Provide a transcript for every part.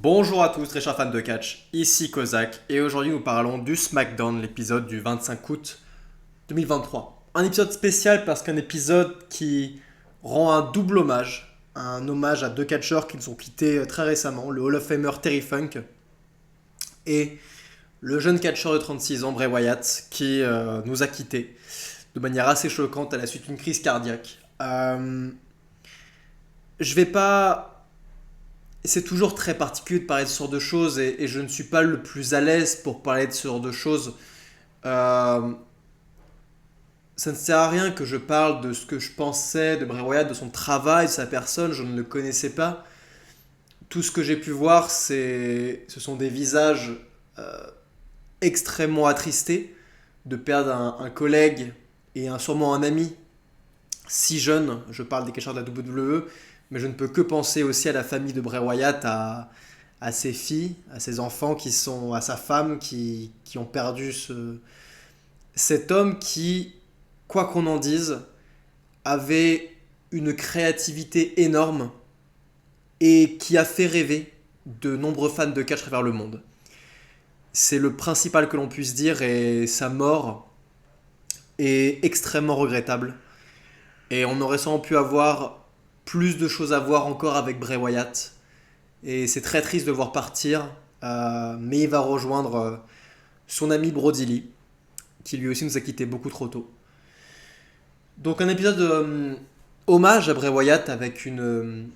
Bonjour à tous, très chers fans de catch, ici Kozak, et aujourd'hui nous parlons du SmackDown, l'épisode du 25 août 2023. Un épisode spécial parce qu'un épisode qui rend un double hommage, un hommage à deux catcheurs qui nous ont quittés très récemment, le Hall of Famer Terry Funk et le jeune catcheur de 36 ans Bray Wyatt qui nous a quittés de manière assez choquante à la suite d'une crise cardiaque. Je vais pas... C'est toujours très particulier de parler de ce genre de choses et je ne suis pas le plus à l'aise pour parler de ce genre de choses. Euh, Ça ne sert à rien que je parle de ce que je pensais de Bray Wyatt, de son travail, de sa personne, je ne le connaissais pas. Tout ce que j'ai pu voir, ce sont des visages euh, extrêmement attristés de perdre un collègue et sûrement un ami si jeune. Je parle des catcheurs de la WWE, mais je ne peux que penser aussi à la famille de Bray Wyatt, à ses filles, à ses enfants à sa femme qui ont perdu cet homme qui, quoi qu'on en dise, avait une créativité énorme et qui a fait rêver de nombreux fans de catch à travers le monde. C'est le principal que l'on puisse dire et sa mort est extrêmement regrettable. Et on aurait sans pu avoir plus de choses à voir encore avec Bray Wyatt. Et c'est très triste de le voir partir. Mais il va rejoindre son ami Brody Lee, qui lui aussi nous a quittés beaucoup trop tôt. Donc un épisode hommage à Bray Wyatt avec une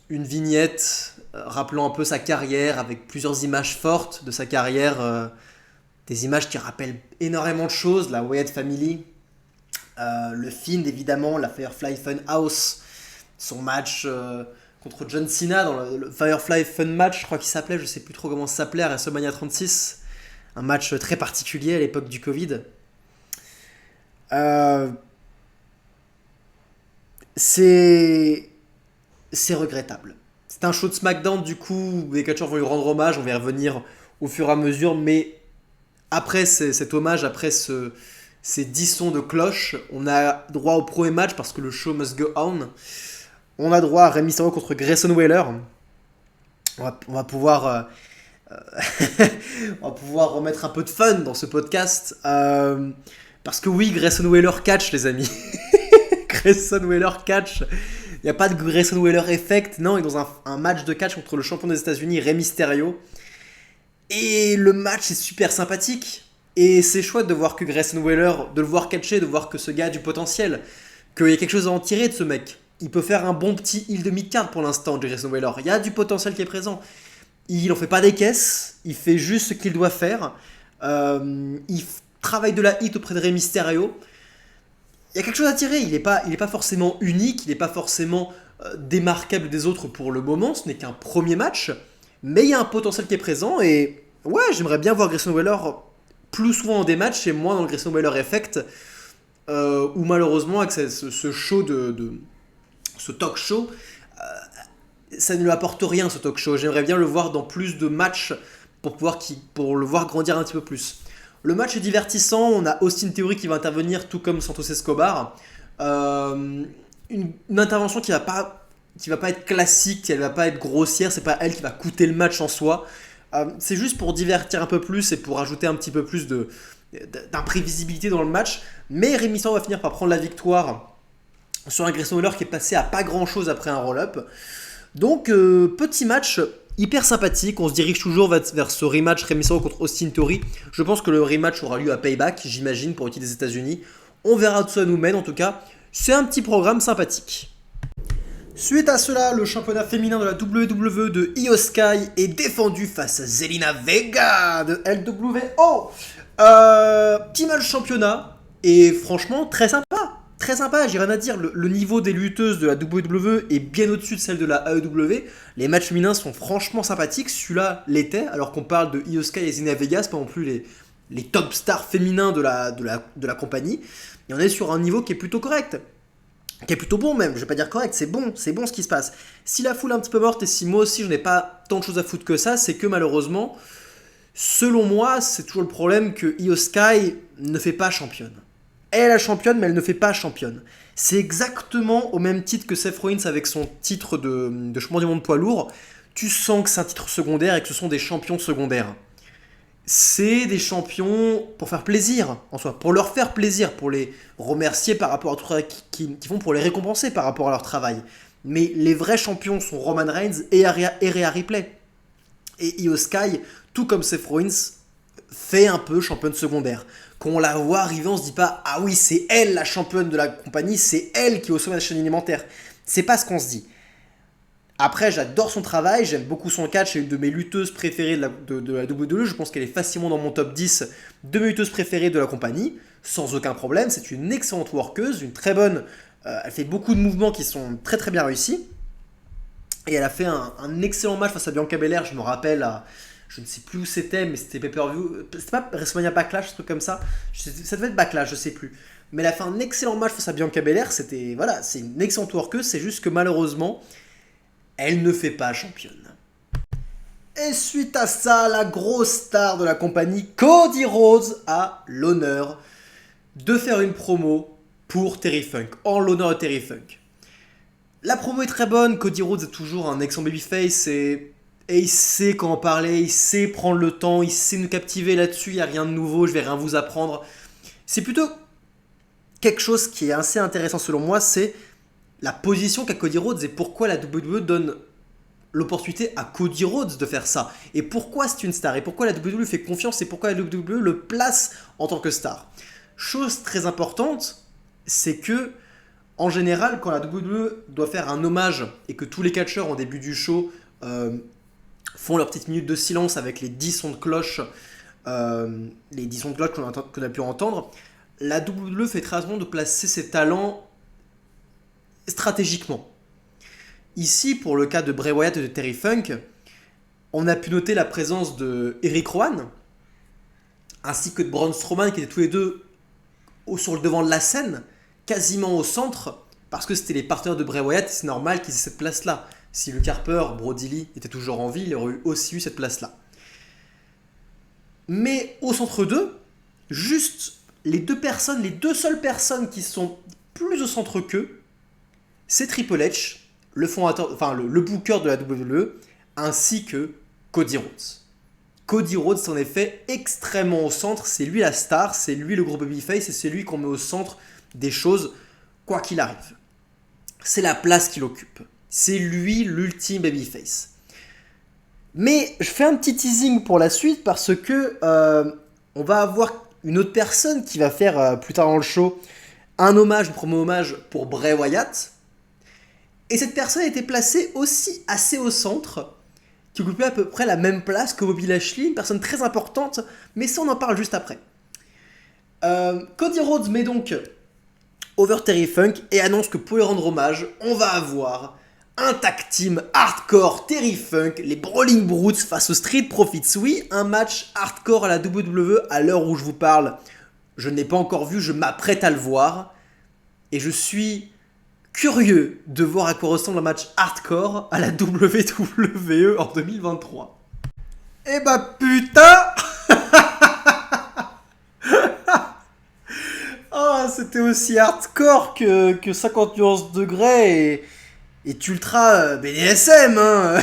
vignette rappelant un peu sa carrière, avec plusieurs images fortes de sa carrière. Des images qui rappellent énormément de choses. La Wyatt Family, le Fiend évidemment, la Firefly Funhouse, son match contre John Cena dans le Firefly Fun Match, je crois qu'il s'appelait, je sais plus trop comment ça s'appelait, à WrestleMania 36. Un match très particulier à l'époque du Covid. Euh, c'est regrettable. C'est un show de SmackDown, du coup, les catcheurs vont lui rendre hommage, on va y revenir au fur et à mesure, mais après cet hommage, ces 10 sons de cloche, on a droit au premier match parce que le show must go on. On a droit à Rey Mysterio contre Grayson Waller. On va pouvoir, on va pouvoir remettre un peu de fun dans ce podcast. Parce que oui, Grayson Waller catch, les amis. Grayson Waller catch. Il n'y a pas de Grayson Waller effect. Non, il est dans un match de catch contre le champion des États-Unis, Rey Mysterio. Et le match est super sympathique. Et c'est chouette de voir que Grayson Waller, de le voir catcher, de voir que ce gars a du potentiel. Qu'il y a quelque chose à en tirer de ce mec. Il peut faire un bon petit heal de mid-card pour l'instant, Grayson Waller. Il y a du potentiel qui est présent. Il n'en fait pas des caisses, il fait juste ce qu'il doit faire. Il travaille de la hit auprès de Rey Mysterio. Il y a quelque chose à tirer. Il n'est pas forcément unique, il n'est pas forcément démarquable des autres pour le moment. Ce n'est qu'un premier match. Mais il y a un potentiel qui est présent. Et ouais, j'aimerais bien voir Grayson Waller plus souvent dans des matchs et moins dans le Grayson Waller Effect. Où malheureusement, avec ce show ce talk show, ça ne lui apporte rien, ce talk show. J'aimerais bien le voir dans plus de matchs pour le voir grandir un petit peu plus. Le match est divertissant, on a Austin Theory qui va intervenir tout comme Santos Escobar. Une intervention qui va pas être classique, elle va pas être grossière, c'est pas elle qui va coûter le match en soi. C'est juste pour divertir un peu plus et pour ajouter un petit peu plus d'imprévisibilité dans le match. Mais Rey Mysterio va finir par prendre la victoire sur un Grayson Waller qui est passé à pas grand chose après un roll-up. Donc petit match hyper sympathique, on se dirige toujours vers ce rematch Rey Mysterio contre Austin Theory. Je pense que le rematch aura lieu à Payback, j'imagine, pour l'équipe des États-Unis. On verra où ça nous mène, en tout cas, c'est un petit programme sympathique. Suite à cela, le championnat féminin de la WWE de Io Sky est défendu face à Zelina Vega de LWO. Petit match championnat, et franchement très sympa. Très sympa, j'ai rien à dire. Le niveau des lutteuses de la WWE est bien au-dessus de celle de la AEW. Les matchs féminins sont franchement sympathiques. Celui-là l'était, alors qu'on parle de Io Sky et Zelina Vega, c'est pas non plus les top stars féminins de la compagnie. Et on est sur un niveau qui est plutôt correct. Qui est plutôt bon même, je vais pas dire correct, c'est bon ce qui se passe. Si la foule est un petit peu morte et si moi aussi je n'ai pas tant de choses à foutre que ça, c'est que malheureusement, selon moi, c'est toujours le problème que Io Sky ne fait pas championne. Elle est la championne, mais elle ne fait pas championne. C'est exactement au même titre que Seth Rollins avec son titre de champion du monde poids lourd. tu sens que c'est un titre secondaire et que ce sont des champions secondaires. C'est des champions pour faire plaisir, en soi, pour leur faire plaisir, pour les remercier par rapport à tout le travail qu'ils font, pour les récompenser par rapport à leur travail. Mais les vrais champions sont Roman Reigns et Rhea Ripley. Et Io Sky, tout comme Seth Rollins, fait un peu championne secondaire. Quand on la voit arriver, on se dit pas « Ah oui, c'est elle la championne de la compagnie, c'est elle qui est au sommet de la chaîne alimentaire. » C'est pas ce qu'on se dit. Après, j'adore son travail, j'aime beaucoup son catch, c'est une de mes lutteuses préférées de la WWE, je pense qu'elle est facilement dans mon top 10 de mes lutteuses préférées de la compagnie, sans aucun problème, c'est une excellente workeuse, une très bonne, elle fait beaucoup de mouvements qui sont très très bien réussis, et elle a fait un excellent match face à Bianca Belair, je me rappelle, je ne sais plus où c'était, mais c'était pay-per-view, c'était pas WrestleMania Backlash, un truc comme ça, ça devait être Backlash, je sais plus. Mais elle a fait un excellent match face à Bianca Belair, c'était, voilà, c'est une excellente workeuse, c'est juste que malheureusement, elle ne fait pas championne. Et suite à ça, la grosse star de la compagnie, Cody Rhodes, a l'honneur de faire une promo pour Terry Funk, en l'honneur de Terry Funk. La promo est très bonne, Cody Rhodes est toujours un excellent babyface et il sait comment parler, il sait prendre le temps, il sait nous captiver là-dessus, il n'y a rien de nouveau, je vais rien vous apprendre. C'est plutôt quelque chose qui est assez intéressant selon moi, c'est la position qu'a Cody Rhodes et pourquoi la WWE donne l'opportunité à Cody Rhodes de faire ça. Et pourquoi c'est une star. Et pourquoi la WWE fait confiance et pourquoi la WWE le place en tant que star. Chose très importante, c'est que, en général, quand la WWE doit faire un hommage et que tous les catcheurs, en début du show, font leur petite minute de silence avec les 10 sons de cloche, qu'on a pu entendre, la WWE fait très attention de placer ses talents stratégiquement. Ici, pour le cas de Bray Wyatt et de Terry Funk, on a pu noter la présence de Eric Rowan, ainsi que de Braun Strowman, qui étaient tous les deux sur le devant de la scène, quasiment au centre, parce que c'était les partenaires de Bray Wyatt, c'est normal qu'ils aient cette place-là. Si Luke Harper, Brody Lee était toujours en vie, il aurait aussi eu cette place-là. Mais au centre d'eux, juste les deux seules personnes qui sont plus au centre qu'eux, c'est Triple H, le fondateur, enfin le booker de la WWE, ainsi que Cody Rhodes. Cody Rhodes est en effet extrêmement au centre, c'est lui la star, c'est lui le gros babyface et c'est lui qu'on met au centre des choses, quoi qu'il arrive. C'est la place qu'il occupe. C'est lui l'ultime babyface. Mais je fais un petit teasing pour la suite parce que on va avoir une autre personne qui va faire plus tard dans le show une promo hommage pour Bray Wyatt. Et cette personne a été placée aussi assez au centre, qui occupait à peu près la même place que Bobby Lashley, une personne très importante, mais ça on en parle juste après. Cody Rhodes met donc over Terry Funk et annonce que pour lui rendre hommage, on va avoir un tag team hardcore Terry Funk, les Brawling Brutes face aux Street Profits. Oui, un match hardcore à la WWE à l'heure où je vous parle. Je ne l'ai pas encore vu, je m'apprête à le voir. Et je suis curieux de voir à quoi ressemble un match hardcore à la WWE en 2023. Eh bah putain. Oh, c'était aussi hardcore que 50 nuances degrés et ultra BDSM, hein.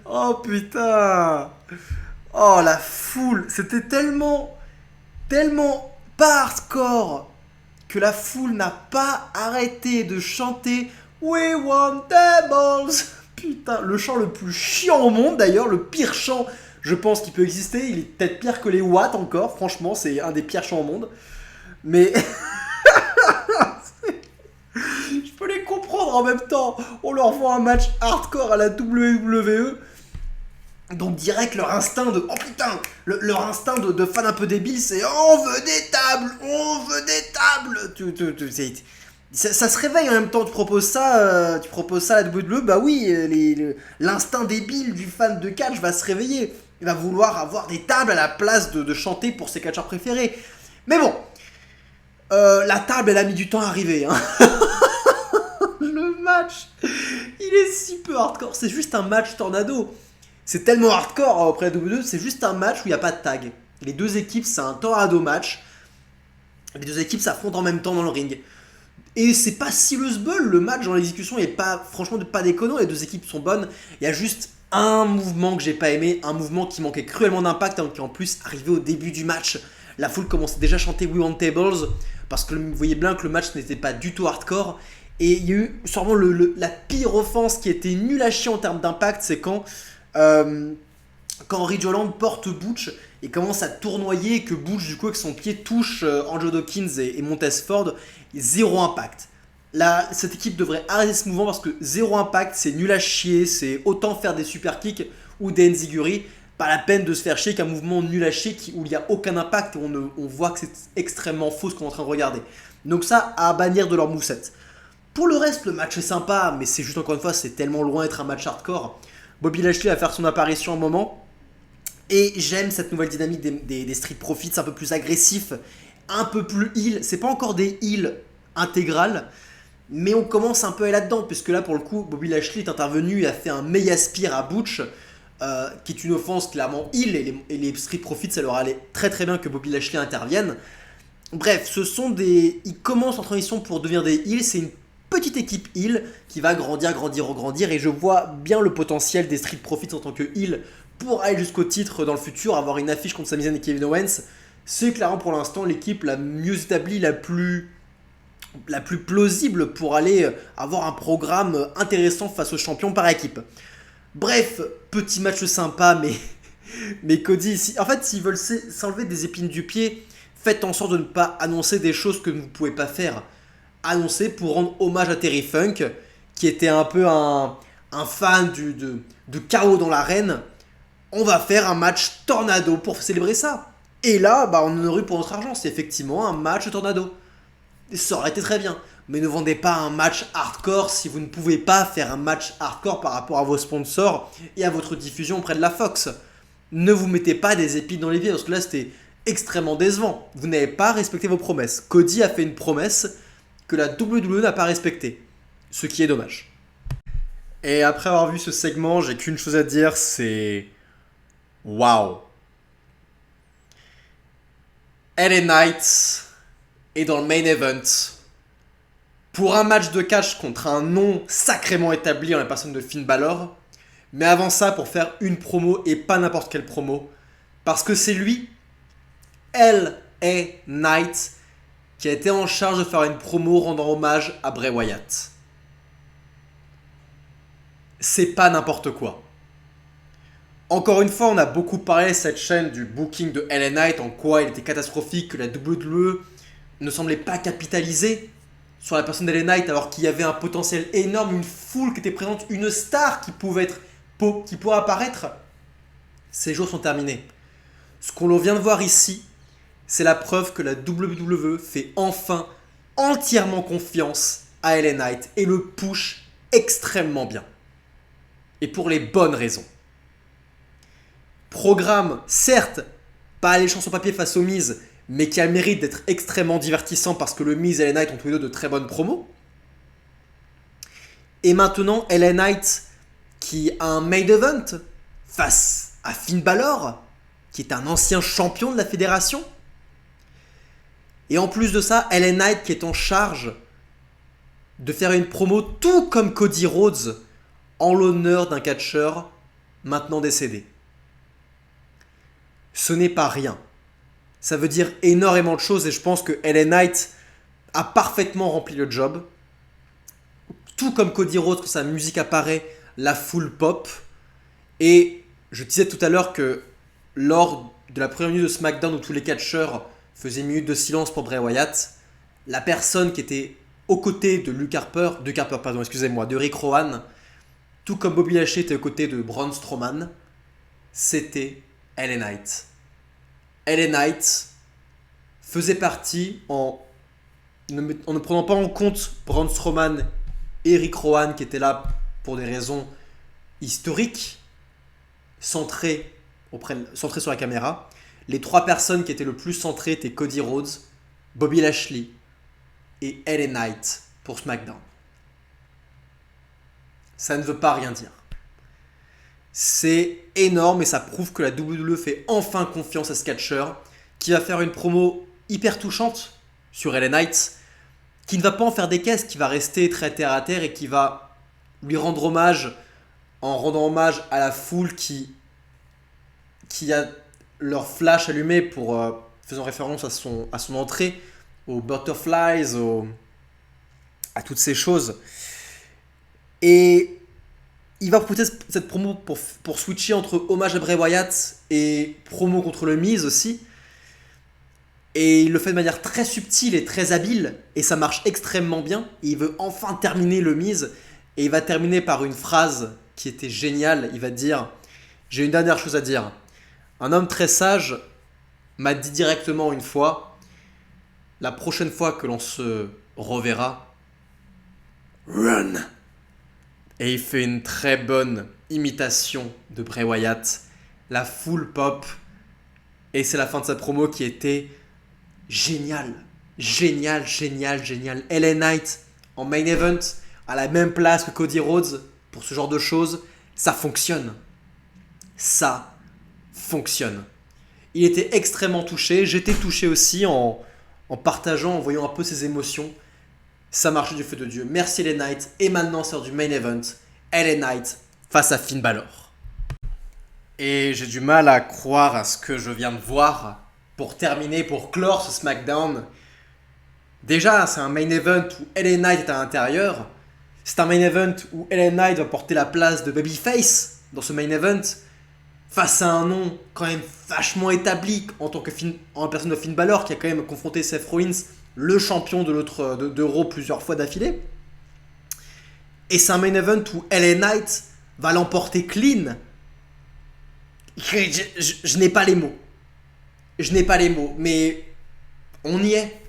Oh putain. Oh la foule, c'était tellement pas hardcore que la foule n'a pas arrêté de chanter We want tables. Putain, le chant le plus chiant au monde d'ailleurs, le pire chant je pense qu'il peut exister, il est peut-être pire que les watts encore, franchement c'est un des pires chants au monde. Mais je peux les comprendre en même temps, on leur voit un match hardcore à la WWE. Donc direct leur instinct de oh putain, leur instinct de fan un peu débile c'est on veut des tables, ça se réveille en même temps. Tu proposes ça à la WWE, bah oui, l'instinct débile du fan de catch va se réveiller, il va vouloir avoir des tables à la place de chanter pour ses catcheurs préférés. Mais bon, la table elle a mis du temps à arriver, hein. Le match il est si peu hardcore, c'est juste un match tornado. C'est tellement hardcore auprès de WWE, c'est juste un match où il n'y a pas de tag. Les deux équipes, c'est un tornado match. Les deux équipes s'affrontent en même temps dans le ring. Et c'est pas si le match dans l'exécution est pas, franchement, pas déconnant, les deux équipes sont bonnes. Il y a juste un mouvement que j'ai pas aimé, un mouvement qui manquait cruellement d'impact, qui en plus arrivé au début du match. La foule commençait déjà à chanter We Want Tables, parce que vous voyez bien que le match n'était pas du tout hardcore. Et il y a eu sûrement la pire offense qui était nulle à chier en termes d'impact, c'est quand Ridge Holland porte Butch et commence à tournoyer et que Butch du coup avec son pied touche Andrew Dawkins et Montez Ford, zéro impact. Là, cette équipe devrait arrêter ce mouvement parce que zéro impact, c'est nul à chier, c'est autant faire des super kicks ou des enziguri, pas la peine de se faire chier qu'un mouvement nul à chier où il n'y a aucun impact et on voit que c'est extrêmement faux ce qu'on est en train de regarder. Donc ça, à bannir de leur moveset. Pour le reste, le match est sympa, mais c'est juste encore une fois, c'est tellement loin d'être un match hardcore. Bobby Lashley va faire son apparition un moment. Et j'aime cette nouvelle dynamique des Street Profits, un peu plus agressif, un peu plus heal. C'est pas encore des heals intégrales, mais on commence un peu à aller là-dedans, puisque là, pour le coup, Bobby Lashley est intervenu et a fait un méga spear à Butch, qui est une offense clairement heal, et les Street Profits, ça leur allait très très bien que Bobby Lashley intervienne. Bref, ils commencent en transition pour devenir des heals, c'est une petite équipe heal qui va grandir, regrandir, et je vois bien le potentiel des Street Profits en tant que heal pour aller jusqu'au titre dans le futur, avoir une affiche contre Sami Zayn et Kevin Owens. C'est clairement pour l'instant l'équipe la mieux établie, la plus plausible pour aller avoir un programme intéressant face aux champions par équipe. Bref, petit match sympa, mais Cody, en fait, s'ils veulent s'enlever des épines du pied, faites en sorte de ne pas annoncer des choses que vous ne pouvez pas faire. Annoncez pour rendre hommage à Terry Funk, qui était un peu un fan de chaos dans l'arène. On va faire un match tornado pour célébrer ça. Et là, on en aurait eu pour notre argent. C'est effectivement un match tornado. Ça aurait été très bien. Mais ne vendez pas un match hardcore si vous ne pouvez pas faire un match hardcore par rapport à vos sponsors et à votre diffusion auprès de la Fox. Ne vous mettez pas des épines dans les pieds parce que là c'était extrêmement décevant. Vous n'avez pas respecté vos promesses. Cody a fait une promesse que la WWE n'a pas respectée. Ce qui est dommage. Et après avoir vu ce segment, j'ai qu'une chose à dire, c'est... Waouh. LA Knight est dans le main event pour un match de catch contre un nom sacrément établi en la personne de Finn Balor. Mais avant ça, pour faire une promo et pas n'importe quelle promo. Parce que c'est lui, LA Knight, qui a été en charge de faire une promo rendant hommage à Bray Wyatt. C'est pas n'importe quoi. Encore une fois, on a beaucoup parlé cette chaîne du booking de LA Knight, en quoi il était catastrophique, que la WWE ne semblait pas capitaliser sur la personne d'LA Knight alors qu'il y avait un potentiel énorme, une foule qui était présente, une star qui pourrait apparaître. Ces jours sont terminés. Ce qu'on vient de voir ici, c'est la preuve que la WWE fait enfin entièrement confiance à LA Knight et le push extrêmement bien. Et pour les bonnes raisons. Programme, certes, pas alléchant sur papier face au Miz, mais qui a le mérite d'être extrêmement divertissant parce que le Miz et LA Knight ont tous les deux de très bonnes promos. Et maintenant, LA Knight qui a un main event face à Finn Balor, qui est un ancien champion de la fédération. Et en plus de ça, LA Knight qui est en charge de faire une promo tout comme Cody Rhodes en l'honneur d'un catcheur maintenant décédé. Ce n'est pas rien. Ça veut dire énormément de choses et je pense que LA Knight a parfaitement rempli le job. Tout comme Cody Rhodes, quand sa musique apparaît, la foule pop. Et je disais tout à l'heure que lors de la première minute de SmackDown où tous les catcheurs faisaient une minute de silence pour Bray Wyatt, la personne qui était aux côtés de de Rick Rowan, tout comme Bobby Lashley était aux côtés de Braun Strowman, c'était LA Knight. LA Knight faisait partie, en ne prenant pas en compte Braun Strowman et Rick Rowan qui étaient là pour des raisons historiques, centrées sur la caméra. Les trois personnes qui étaient le plus centrées étaient Cody Rhodes, Bobby Lashley et LA Knight pour SmackDown. Ça ne veut pas rien dire. C'est énorme et ça prouve que la WWE fait enfin confiance à ce catcheur qui va faire une promo hyper touchante sur LA Knight qui ne va pas en faire des caisses, qui va rester très terre à terre et qui va lui rendre hommage en rendant hommage à la foule qui a leur flash allumé pour faisant référence à son entrée, aux butterflies, à toutes ces choses. Et il va profiter de cette promo pour switcher entre hommage à Bray Wyatt et promo contre le Miz aussi. Et il le fait de manière très subtile et très habile, et ça marche extrêmement bien. Et il veut enfin terminer le Miz, et il va terminer par une phrase qui était géniale. Il va dire: j'ai une dernière chose à dire. Un homme très sage m'a dit directement une fois: la prochaine fois que l'on se reverra, run. Et il fait une très bonne imitation de Bray Wyatt. La foule pop. Et c'est la fin de sa promo qui était géniale. Génial, génial, génial. LA Knight en main event, à la même place que Cody Rhodes, pour ce genre de choses, ça fonctionne. Ça fonctionne. Il était extrêmement touché. J'étais touché aussi en partageant, en voyant un peu ses émotions. Ça marchait du feu de Dieu. Merci LA Knight. Et maintenant, c'est du main event. LA Knight face à Finn Balor. Et j'ai du mal à croire à ce que je viens de voir. Pour terminer, pour clore ce SmackDown. Déjà, c'est un main event où LA Knight est à l'intérieur. C'est un main event où LA Knight va porter la place de Babyface dans ce main event. Face à un nom quand même vachement établi en personne de Finn Balor, qui a quand même confronté Seth Rollins, le champion de Raw plusieurs fois d'affilée. Et c'est un main event où LA Knight va l'emporter clean. Je n'ai pas les mots. Je n'ai pas les mots, mais on y est.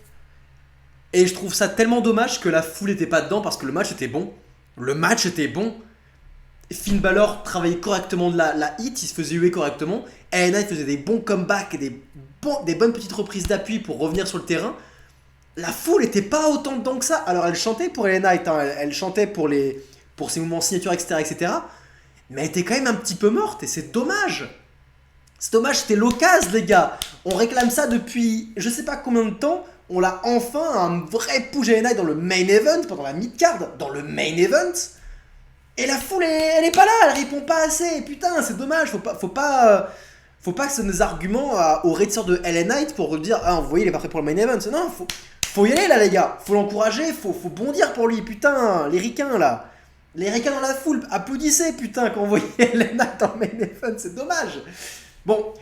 Et je trouve ça tellement dommage que la foule n'était pas dedans parce que le match était bon. Le match était bon. Finn Balor travaillait correctement de la hit, il se faisait huer correctement. LA Knight faisait des bons comebacks et des bonnes petites reprises d'appui pour revenir sur le terrain. La foule n'était pas autant dedans que ça. Alors elle chantait pour LA Knight, hein, elle chantait pour ses mouvements signature, etc. Mais elle était quand même un petit peu morte et c'est dommage. C'est dommage, c'était l'occasion, les gars. On réclame ça depuis je sais pas combien de temps. On l'a enfin, un vrai push LA Knight dans le main event, pendant la mid-card, dans le main event. Et la foule, elle est pas là, elle répond pas assez. Putain, c'est dommage, faut pas que ce soit des arguments aux réditeurs de LA Knight pour dire: ah, vous voyez, il est pas prêt pour le main event. Non, faut y aller là, les gars. Faut l'encourager, faut bondir pour lui. Putain, les ricains là. Les ricains dans la foule, applaudissez, putain, quand vous voyez LA Knight en main event, c'est dommage. Bon,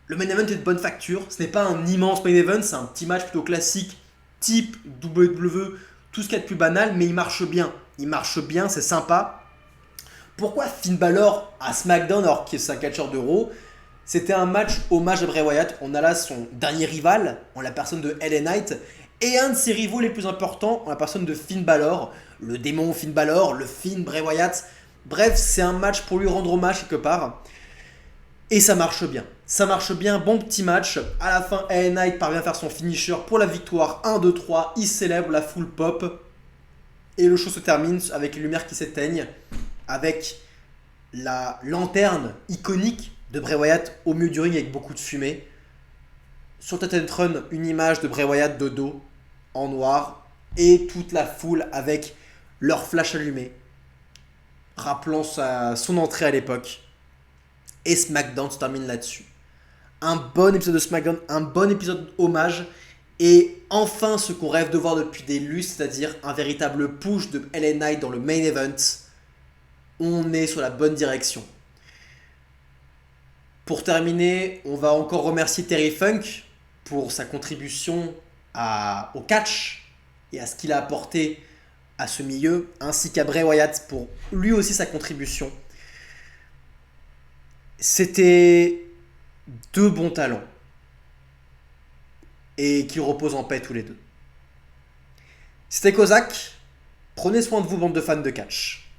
le main event est de bonne facture. Ce n'est pas un immense main event, c'est un petit match plutôt classique, type WWE, tout ce qu'il y a de plus banal, mais il marche bien. Il marche bien, c'est sympa. Pourquoi Finn Balor à SmackDown alors que c'est un catcheur de Raw? C'était un match hommage à Bray Wyatt. On a là son dernier rival, en la personne de LA Knight, et un de ses rivaux les plus importants, en la personne de Finn Balor, le démon Finn Balor, le Finn Bray Wyatt. Bref, c'est un match pour lui rendre hommage quelque part. Et ça marche bien. Ça marche bien, bon petit match. À la fin, LA Knight parvient à faire son finisher pour la victoire. 1, 2, 3, il célèbre, la foule pop. Et le show se termine avec les lumières qui s'éteignent, avec la lanterne iconique de Bray Wyatt au milieu du ring avec beaucoup de fumée. Sur Titantron, une image de Bray Wyatt de dos en noir et toute la foule avec leur flash allumé, rappelant son entrée à l'époque. Et SmackDown se termine là-dessus. Un bon épisode de SmackDown, un bon épisode hommage. Et enfin ce qu'on rêve de voir depuis des lustres, c'est-à-dire un véritable push de LA Knight dans le main event. On est sur la bonne direction. Pour terminer, on va encore remercier Terry Funk pour sa contribution au catch et à ce qu'il a apporté à ce milieu, ainsi qu'à Bray Wyatt pour lui aussi sa contribution. C'était deux bons talents et qui reposent en paix tous les deux. C'était Kozak. Prenez soin de vous, bande de fans de catch.